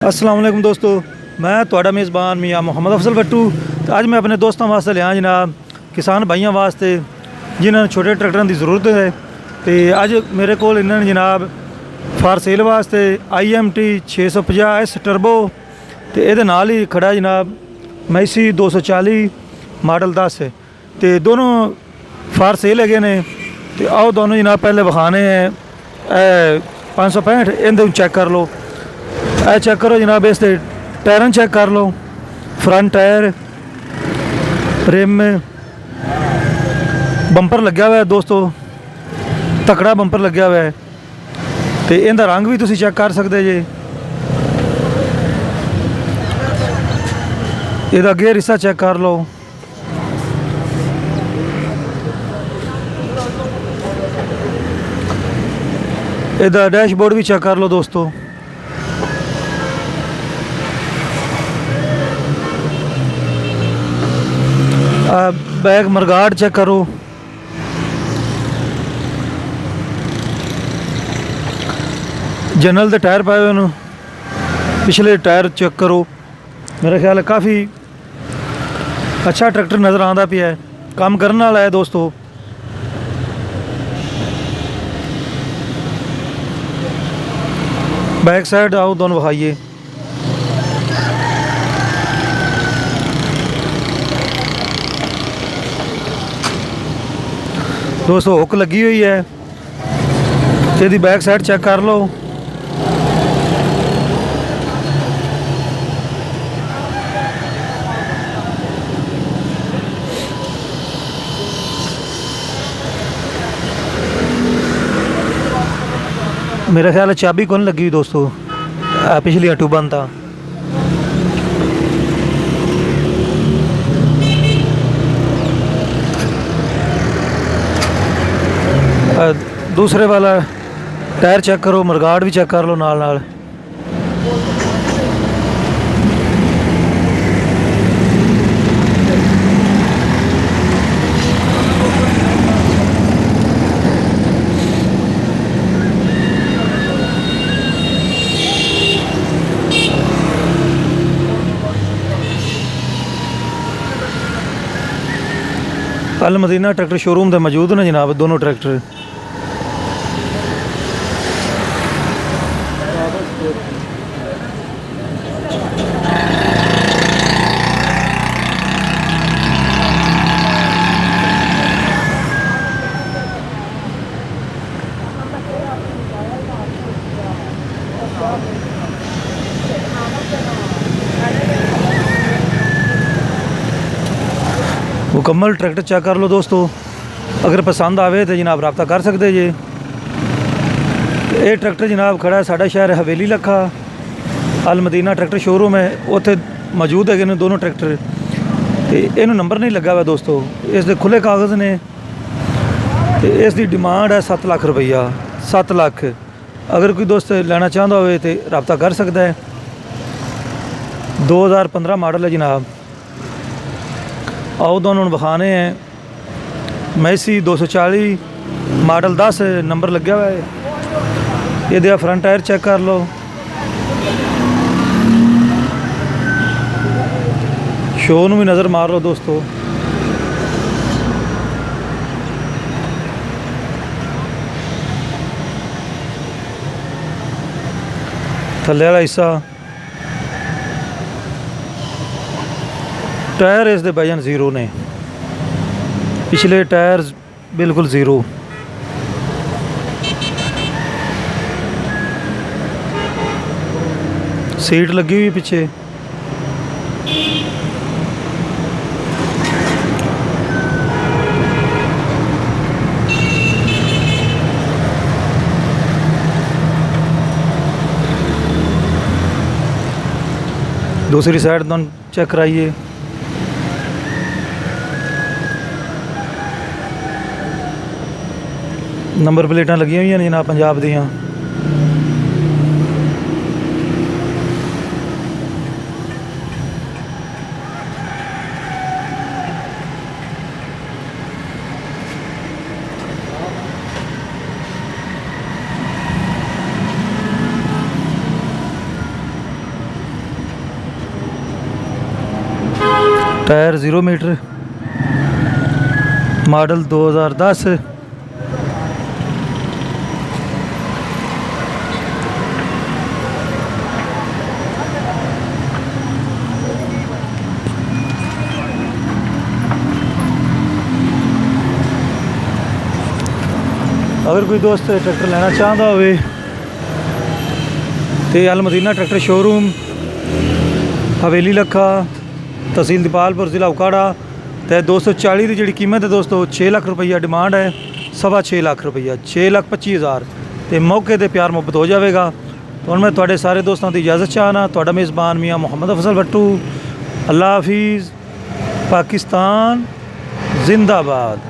अस्सलाम वालेकुम दोस्तों, मैं ਤੁਹਾਡਾ मेज़बान मियाँ मुहम्मद अफजल भट्टू। तो अज मैं अपने दोस्तों वास्ते लिया जनाब किसान भाइयों वास्ते जिन्होंने छोटे ट्रैक्टरों की जरूरत है। तो अज मेरे को इन्होंने जनाब फार सेल वास्ते IMT 650S टर्बो तो ये ही खड़ा जनाब मैसी 240 मॉडल 10 है। तो दोनों फार सेल है ने। तो आओ दोनों जनाब पहले विखाने हैं 565 इन्हें चेक कर लो। चेक करो जनाब, इस टायरन चेक कर लो, फ्रंट टायर, रिम, बंपर लग्या हुआ है दोस्तों, तकड़ा बंपर लग्या हुआ है। तो इनका रंग भी तुसी चेक कर सकते जे। इहदा गेयर हिस्सा चेक कर लो। इहदा डैशबोर्ड भी चेक कर लो दोस्तों। बैक मरगाड चेक करो। जनरल के टायर पाए हुए पिछले टायर चेक करो। मेरा ख्याल है काफ़ी अच्छा ट्रैक्टर नज़र आता पिया है, काम करने वाला है दोस्तों। बैक साइड आओ दोनों विखाइए। दोस्तों हुक लगी हुई है, यदि बैक साइड चेक कर लो। मेरा ख्याल है चाबी कौन लगी हुई दोस्तों, पिछली अटू बंद था। दूसरे वाला टायर चेक करो, मरगाड भी चेक कर लो नाल नाल। अल मदीना ट्रैक्टर शोरूम में मौजूद ने जनाब दोनों ट्रैक्टर। मुकम्मल ट्रैक्टर चेक कर लो दोस्तों। अगर पसंद आवे तो जनाब रब्ता कर सकते जे। ये ट्रैक्टर जनाब खड़ा है साढ़ा शहर हवेली लखा, अल मदीना ट्रैक्टर शोरूम है, उत्थे मौजूद है दोनों ट्रैक्टर। तो इनू नंबर नहीं लगा हुआ दोस्तों, इसके खुले कागज़ ने। तो इसकी डिमांड है 7 लाख रुपया, 7 लाख। अगर कोई दोस्त लेना चाहता हो तो रब्ता कर सकता है। 2015 मॉडल है जनाब। आओ दोनों विखाने हैं मैसी 240 मॉडल 10 नंबर लग्या हुआ है। ये फ्रंट टायर चेक कर लो। शो भी नज़र मार लो दोस्तों। थल्ले वाला हिस्सा, टायर इसके भाईजान जीरो ने, पिछले टायर बिल्कुल जीरो। सीट लगी हुई पीछे। दूसरी साइड दोनों चेक कराइए। नंबर प्लेटा लगी हुई ने जनाब पंजाब दियाँ। Tyre 0 metre, model 2010। अगर कोई दोस्त ट्रैक्टर लेना चाहता हो तो अल मदीना ट्रैक्टर शोरूम, हवेली लखा, तहसील दीपालपुर, ज़िला उकाड़ा। तो 240 की जी कीमत है दोस्तों, 6 लाख रुपया डिमांड है, 6.25 लाख रुपया, 6,25,000। तो मौके पर प्यार मुहब्बत हो जाएगा। तो मैं थोड़े सारे दोस्तों की इजाज़त चाहना, थोड़ा मेज़बान मियाँ मुहम्मद अफजल भट्टू। अल्लाह हाफिज़। पाकिस्तान जिंदाबाद।